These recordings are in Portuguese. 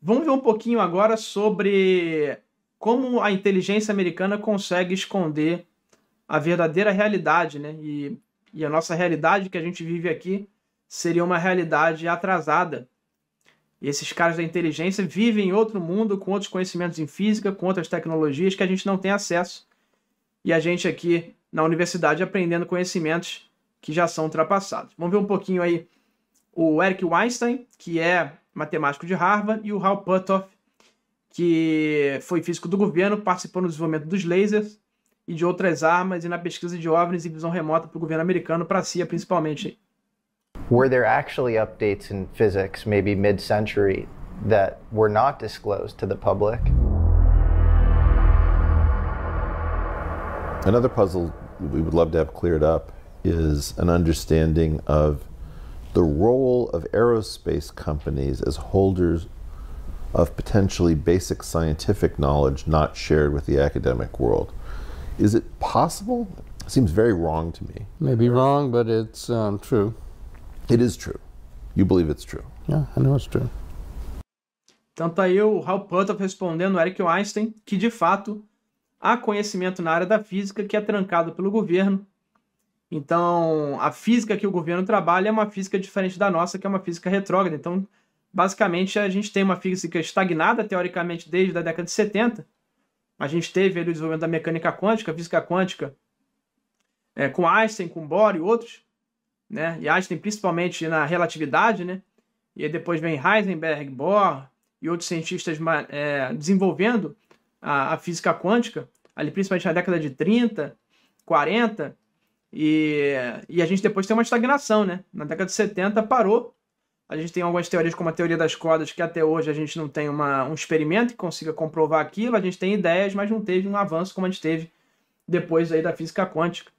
Vamos ver um pouquinho agora sobre como a inteligência americana consegue esconder a verdadeira realidade, né? E a nossa realidade que a gente vive aqui seria uma realidade atrasada. E esses caras da inteligência vivem em outro mundo, com outros conhecimentos em física, com outras tecnologias que a gente não tem acesso. E a gente aqui na universidade aprendendo conhecimentos que já são ultrapassados. Vamos ver um pouquinho aí o Eric Weinstein, que é matemático de Harvard, e o Hal Puthoff, que foi físico do governo, participou no desenvolvimento dos lasers e de outras armas e na pesquisa de OVNIs e visão remota para o governo americano, para a CIA principalmente. Were there actually updates in physics, maybe mid-century, that were not disclosed to the public? Another puzzle we would love to have cleared up is an understanding of the role of aerospace companies as holders of potentially basic scientific knowledge not shared with the academic world. Is it possible? It seems very wrong to me. Maybe wrong, but it's true. It is true. You believe it's true? Yeah, I know it's true. Então tá aí o Hal Puthoff respondendo o Eric Weinstein, que de fato há conhecimento na área da física que é trancado pelo governo. Então, a física que o governo trabalha é uma física diferente da nossa, que é uma física retrógrada. Então, basicamente, a gente tem uma física estagnada, teoricamente, desde a década de 70. A gente teve ali o desenvolvimento da mecânica quântica, a física quântica, com Einstein, com Bohr e outros, né? E Einstein principalmente na relatividade, né? E aí depois vem Heisenberg, Bohr e outros cientistas desenvolvendo a física quântica, ali principalmente na década de 30, 40, e a gente depois tem uma estagnação, né? Na década de 70 parou. A gente tem algumas teorias como a teoria das cordas, que até hoje a gente não tem um experimento que consiga comprovar aquilo. A gente tem ideias, mas não teve um avanço como a gente teve depois aí da física quântica.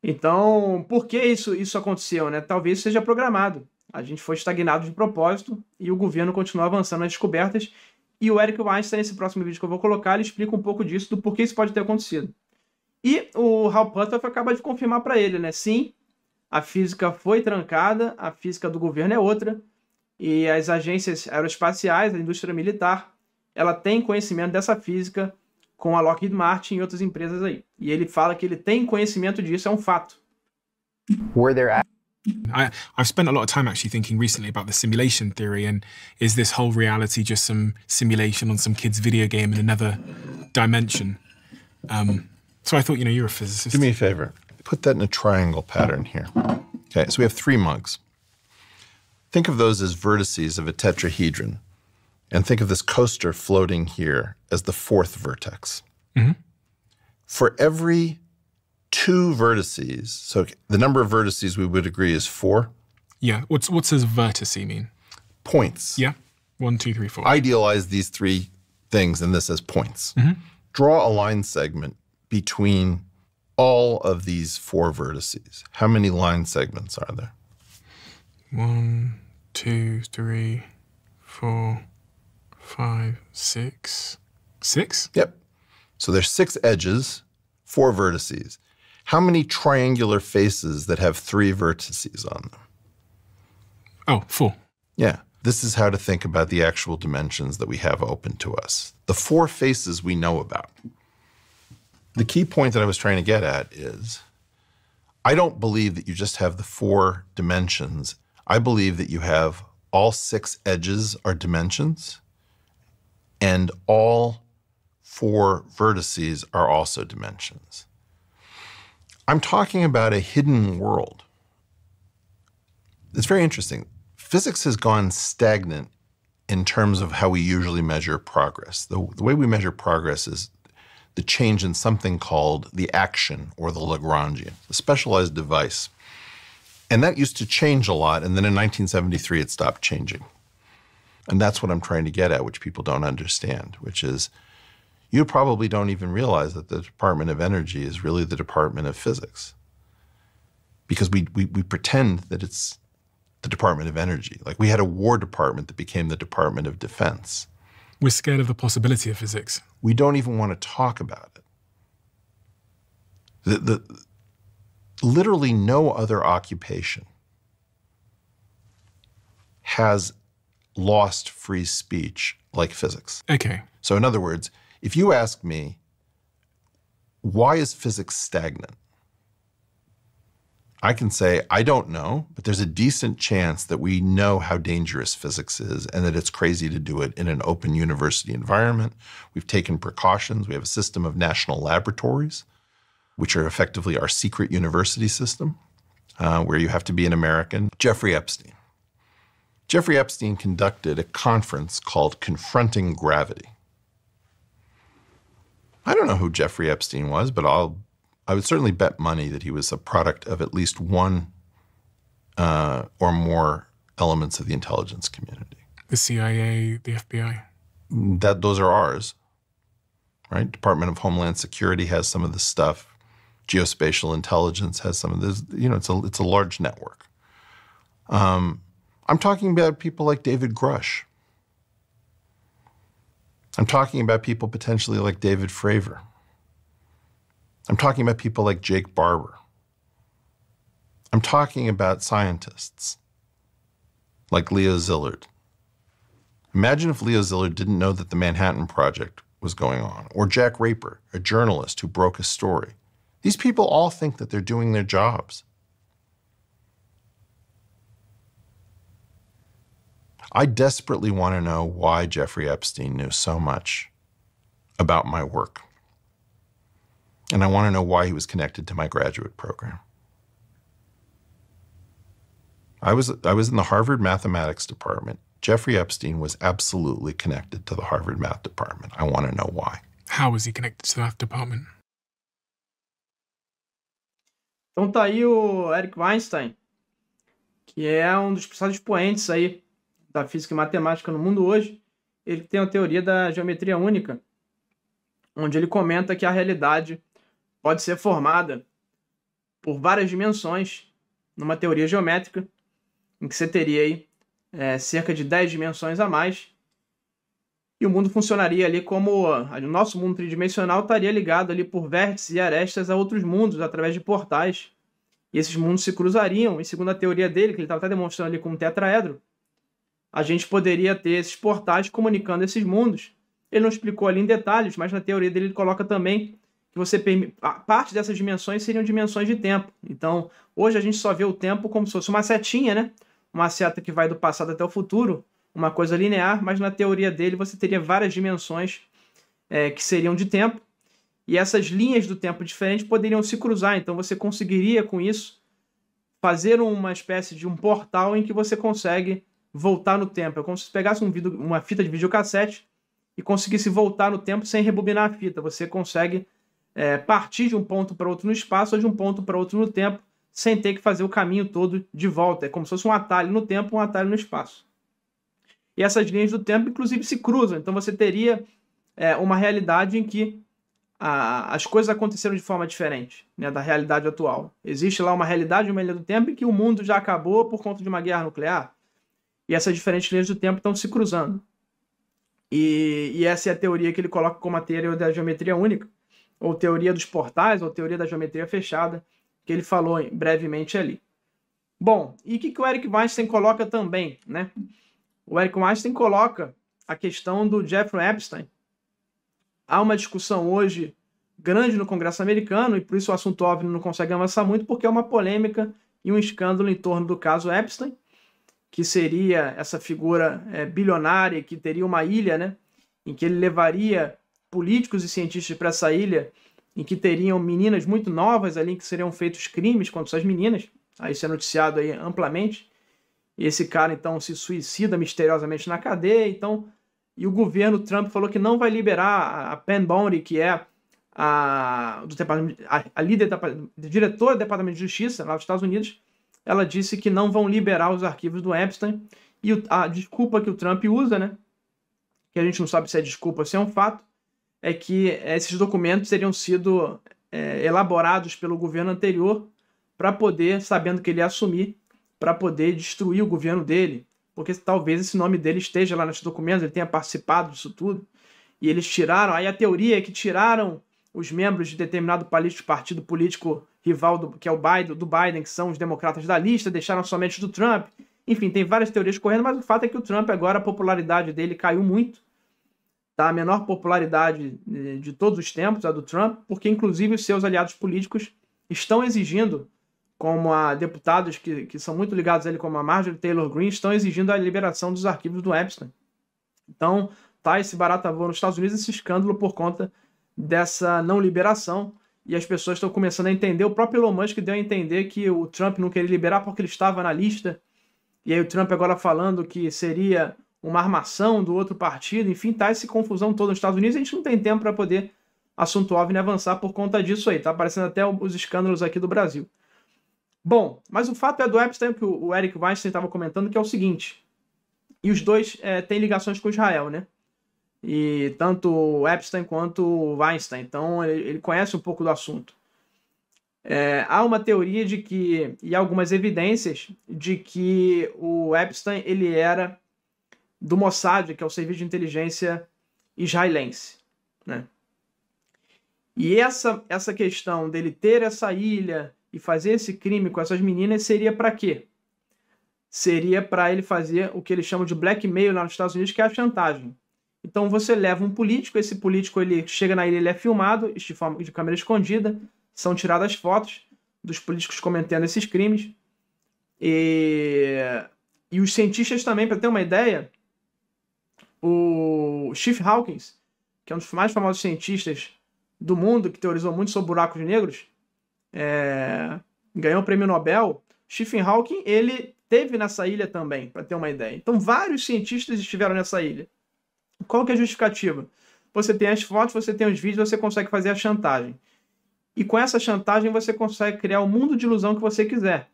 Então, por que isso aconteceu, né? Talvez seja programado. A gente foi estagnado de propósito e o governo continua avançando nas descobertas. E o Eric Weinstein, nesse próximo vídeo que eu vou colocar, ele explica um pouco disso, do porquê isso pode ter acontecido. E o Hal Puthoff acaba de confirmar para ele, né? Sim, a física foi trancada, a física do governo é outra, e as agências aeroespaciais, a indústria militar, ela tem conhecimento dessa física com a Lockheed Martin e outras empresas aí. E ele fala que ele tem conhecimento disso, é um fato. Were there I've spent a lot of time actually thinking recently about the simulation theory, and is this whole reality just some simulation on some kid's video game in another dimension? So I thought, you're a physicist. Do me a favor. Put that in a triangle pattern here. Okay, so we have 3 mugs. Think of those as vertices of a tetrahedron, and think of this coaster floating here as the 4th vertex. Mm-hmm. For every 2 vertices, so the number of vertices we would agree is 4. Yeah, what does vertice mean? Points. Yeah, 1, 2, 3, 4. Idealize these 3 things and this as points. Mm-hmm. Draw a line segment between all of these 4 vertices. How many line segments are there? 1, 2, 3, 4, 5, 6. 6? Yep. So there's 6 edges, 4 vertices. How many triangular faces that have 3 vertices on them? Oh, 4. Yeah. This is how to think about the actual dimensions that we have open to us. The 4 faces we know about. The key point that I was trying to get at is, I don't believe that you just have the 4 dimensions. I believe that you have all 6 edges are dimensions, and all 4 vertices are also dimensions. I'm talking about a hidden world. It's very interesting. Physics has gone stagnant in terms of how we usually measure progress. The way we measure progress is the change in something called the action or the Lagrangian, a specialized device. And that used to change a lot, and then in 1973 it stopped changing. And that's what I'm trying to get at, which people don't understand, which is, you probably don't even realize that the Department of Energy is really the Department of Physics. Because we pretend that it's the Department of Energy. Like, we had a War Department that became the Department of Defense. We're scared of the possibility of physics. We don't even want to talk about it. Literally no other occupation has lost free speech like physics. Okay. So in other words, if you ask me, why is physics stagnant? I can say, I don't know, but there's a decent chance that we know how dangerous physics is and that it's crazy to do it in an open university environment. We've taken precautions. We have a system of national laboratories, which are effectively our secret university system, where you have to be an American. Jeffrey Epstein. Jeffrey Epstein conducted a conference called Confronting Gravity. I don't know who Jeffrey Epstein was, but I would certainly bet money that he was a product of at least one or more elements of the intelligence community. The CIA, the FBI. Those are ours, right? Department of Homeland Security has some of this stuff. Geospatial intelligence has some of this. You know, it's a large network. I'm talking about people like David Grush. I'm talking about people potentially like David Fravor. I'm talking about people like Jake Barber. I'm talking about scientists like Leo Szilard. Imagine if Leo Szilard didn't know that the Manhattan Project was going on, or Jack Raper, a journalist who broke a story. These people all think that they're doing their jobs. I desperately want to know why Jeffrey Epstein knew so much about my work. And I want to know why he was connected to my graduate program. I was in the Harvard Mathematics department. Jeffrey Epstein was absolutely connected to the Harvard Math department. I want to know why. How was he connected to the Math department? Então tá aí o Eric Weinstein, que é um dos principais expoentes aí da física e matemática no mundo hoje. Ele tem a teoria da geometria única, onde ele comenta que a realidade pode ser formada por várias dimensões numa teoria geométrica, em que você teria aí cerca de 10 dimensões a mais, e o mundo funcionaria ali como o nosso mundo tridimensional estaria ligado ali por vértices e arestas a outros mundos através de portais, e esses mundos se cruzariam, e segundo a teoria dele, que ele estava até demonstrando ali com um tetraedro, a gente poderia ter esses portais comunicando esses mundos. Ele não explicou ali em detalhes, mas na teoria dele ele coloca também que parte dessas dimensões seriam dimensões de tempo. Então, hoje a gente só vê o tempo como se fosse uma setinha, né? Uma seta que vai do passado até o futuro, uma coisa linear, mas na teoria dele você teria várias dimensões que seriam de tempo, e essas linhas do tempo diferentes poderiam se cruzar. Então você conseguiria, com isso, fazer uma espécie de um portal em que você consegue voltar no tempo. É como se você pegasse uma fita de videocassete e conseguisse voltar no tempo sem rebobinar a fita. Você consegue partir de um ponto para outro no espaço ou de um ponto para outro no tempo, sem ter que fazer o caminho todo de volta. É como se fosse um atalho no tempo, um atalho no espaço. E essas linhas do tempo, inclusive, se cruzam. Então você teria uma realidade em que as coisas aconteceram de forma diferente, né, da realidade atual. Existe lá uma realidade, uma linha do tempo, em que o mundo já acabou por conta de uma guerra nuclear. E essas diferentes linhas do tempo estão se cruzando. E essa é a teoria que ele coloca como a teoria da geometria única, ou teoria dos portais, ou teoria da geometria fechada, que ele falou brevemente ali. Bom, e o que o Eric Weinstein coloca também, né? O Eric Weinstein coloca a questão do Jeffrey Epstein. Há uma discussão hoje grande no Congresso americano, e por isso o assunto óbvio não consegue avançar muito, porque é uma polêmica e um escândalo em torno do caso Epstein, que seria essa figura bilionária, que teria uma ilha, né, em que ele levaria políticos e cientistas para essa ilha, em que teriam meninas muito novas ali, em que seriam feitos crimes contra essas meninas. Aí isso é noticiado aí amplamente. E esse cara, então, se suicida misteriosamente na cadeia. Então, e o governo Trump falou que não vai liberar a Pam Bondi, que é a líder diretora do Departamento de Justiça lá dos Estados Unidos. Ela disse que não vão liberar os arquivos do Epstein. E a desculpa que o Trump usa, né, que a gente não sabe se é desculpa ou se é um fato, é que esses documentos teriam sido elaborados pelo governo anterior para poder, sabendo que ele ia assumir, para poder destruir o governo dele, porque talvez esse nome dele esteja lá nesses documentos, ele tenha participado disso tudo, e eles tiraram, aí a teoria é que tiraram os membros de determinado partido político rival, que é o Biden, que são os democratas da lista, deixaram somente do Trump. Enfim, tem várias teorias correndo, mas o fato é que o Trump agora, a popularidade dele caiu muito. Tá? A menor popularidade de todos os tempos, a do Trump, porque inclusive os seus aliados políticos estão exigindo, como a deputados que são muito ligados a ele, como a Marjorie Taylor Greene, estão exigindo a liberação dos arquivos do Epstein. Então, tá esse barata voa nos Estados Unidos, esse escândalo por conta dessa não liberação, e as pessoas estão começando a entender. O próprio Elon Musk deu a entender que o Trump não queria liberar porque ele estava na lista, e aí o Trump agora falando que seria uma armação do outro partido. Enfim, tá essa confusão toda nos Estados Unidos, a gente não tem tempo para poder assunto OVNI avançar por conta disso aí, tá aparecendo até os escândalos aqui do Brasil. Bom, mas o fato é do Epstein, que o Eric Weinstein estava comentando, que é o seguinte, e os dois têm ligações com Israel, né? E tanto o Epstein quanto o Weinstein, então ele conhece um pouco do assunto. Há uma teoria de que, e algumas evidências de que o Epstein ele era do Mossad, que é o serviço de inteligência israelense, né? E essa questão dele ter essa ilha e fazer esse crime com essas meninas seria para quê? Seria para ele fazer o que eles chamam de blackmail lá nos Estados Unidos, que é a chantagem. Então você leva um político, esse político ele chega na ilha, ele é filmado de câmera escondida, são tiradas fotos dos políticos cometendo esses crimes. E os cientistas também, para ter uma ideia, o Stephen Hawking, que é um dos mais famosos cientistas do mundo, que teorizou muito sobre buracos negros, ganhou o prêmio Nobel. Stephen Hawking, ele esteve nessa ilha também, para ter uma ideia. Então vários cientistas estiveram nessa ilha. Qual que é a justificativa? Você tem as fotos, você tem os vídeos, você consegue fazer a chantagem. E com essa chantagem você consegue criar o mundo de ilusão que você quiser.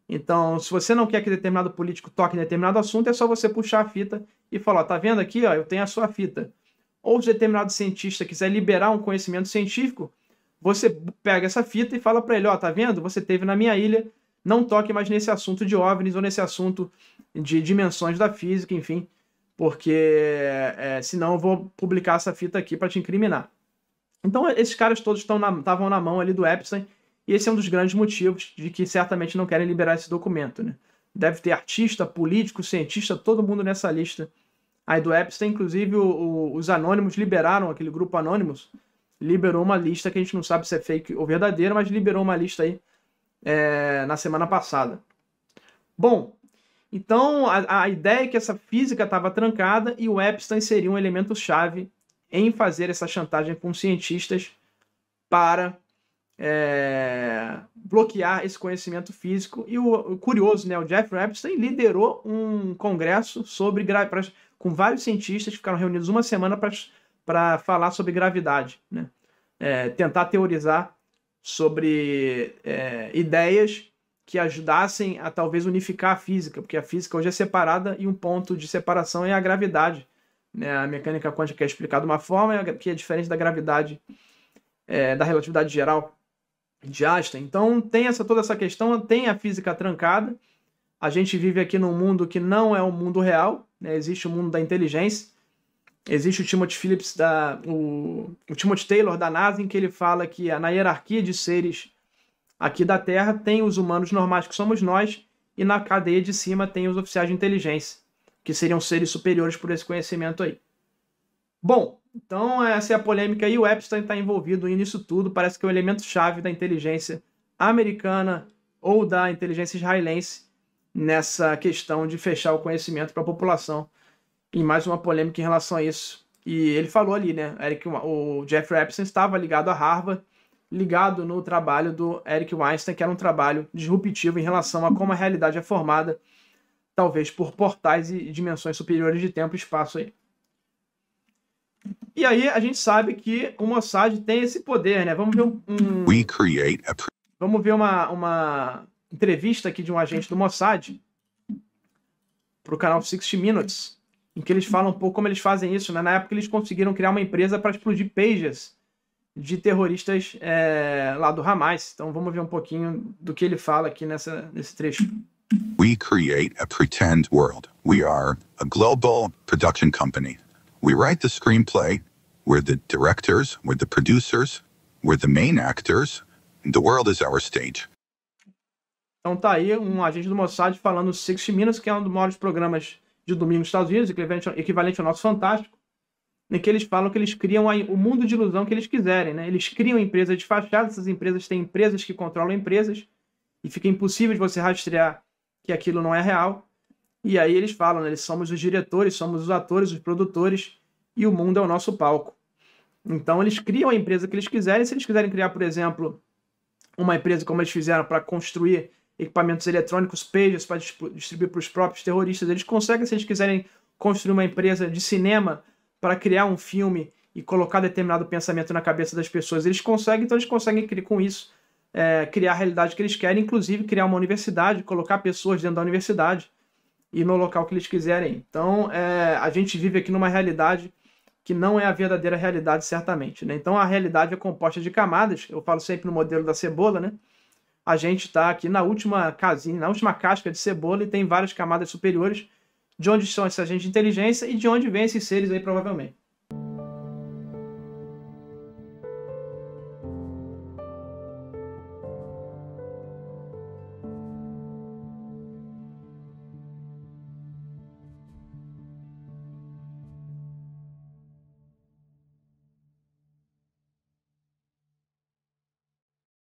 Então, se você não quer que determinado político toque em determinado assunto, é só você puxar a fita e falar, tá vendo aqui, ó, eu tenho a sua fita. Ou se determinado cientista quiser liberar um conhecimento científico, você pega essa fita e fala para ele, ó, tá vendo? Você esteve na minha ilha, não toque mais nesse assunto de OVNIs ou nesse assunto de dimensões da física, enfim, porque senão eu vou publicar essa fita aqui para te incriminar. Então esses caras todos estavam na mão ali do Epstein, e esse é um dos grandes motivos de que certamente não querem liberar esse documento, né? Deve ter artista, político, cientista, todo mundo nessa lista aí do Epstein. Inclusive os Anônimos liberaram, aquele grupo Anonymous, liberou uma lista que a gente não sabe se é fake ou verdadeira, mas liberou uma lista aí na semana passada. Bom, então a ideia é que essa física estava trancada e o Epstein seria um elemento-chave em fazer essa chantagem com cientistas para bloquear esse conhecimento físico. E o curioso, né, o Jeffrey Epstein liderou um congresso com vários cientistas que ficaram reunidos uma semana para falar sobre gravidade, né? Tentar teorizar sobre ideias que ajudassem a talvez unificar a física, porque a física hoje é separada e um ponto de separação é a gravidade, né? A mecânica quântica é explicada de uma forma que é diferente da gravidade da relatividade geral de Einstein. Então tem toda essa questão, tem a física trancada. A gente vive aqui num mundo que não é um mundo real, né? Existe o mundo da inteligência. Existe o Timothy Phillips, o Timothy Taylor da NASA, em que ele fala que na hierarquia de seres aqui da Terra tem os humanos normais, que somos nós, e na cadeia de cima tem os oficiais de inteligência, que seriam seres superiores por esse conhecimento aí. Bom, então essa é a polêmica e o Epstein está envolvido nisso tudo. Parece que é o elemento-chave da inteligência americana ou da inteligência israelense nessa questão de fechar o conhecimento para a população. E mais uma polêmica em relação a isso. E ele falou ali, né, o Jeffrey Epstein estava ligado a Harvard, ligado no trabalho do Eric Weinstein, que era um trabalho disruptivo em relação a como a realidade é formada, talvez por portais e dimensões superiores de tempo e espaço aí. E aí a gente sabe que o Mossad tem esse poder, né? Vamos ver uma entrevista aqui de um agente do Mossad para o canal 60 Minutes, em que eles falam um pouco como eles fazem isso, né? Na época eles conseguiram criar uma empresa para explodir pages de terroristas lá do Hamas. Então vamos ver um pouquinho do que ele fala aqui nesse trecho. We create a pretend world. We are a global production company. We write the screenplay. We're the directors. We're the producers. We're the main actors. The world is our stage. Então tá aí um agente do Mossad falando 60 Minutes, que é um dos maiores programas de domingo nos Estados Unidos, equivalente ao nosso Fantástico, em que eles falam que eles criam o mundo de ilusão que eles quiserem, né? Eles criam empresas de fachada, essas empresas têm empresas que controlam empresas, e fica impossível de você rastrear que aquilo não é real. E aí eles falam, né? Eles somos os diretores, somos os atores, os produtores, e o mundo é o nosso palco. Então eles criam a empresa que eles quiserem. Se eles quiserem criar, por exemplo, uma empresa como eles fizeram para construir equipamentos eletrônicos, pagers, para distribuir para os próprios terroristas, eles conseguem. Se eles quiserem construir uma empresa de cinema para criar um filme e colocar determinado pensamento na cabeça das pessoas, eles conseguem. Então eles conseguem com isso criar a realidade que eles querem, inclusive criar uma universidade, colocar pessoas dentro da universidade e no local que eles quiserem. Então a gente vive aqui numa realidade que não é a verdadeira realidade, certamente, né? Então a realidade é composta de camadas. Eu falo sempre no modelo da cebola, né? A gente está aqui na última casinha, na última casca de cebola, e tem várias camadas superiores, de onde são esses agentes de inteligência e de onde vêm esses seres aí, provavelmente.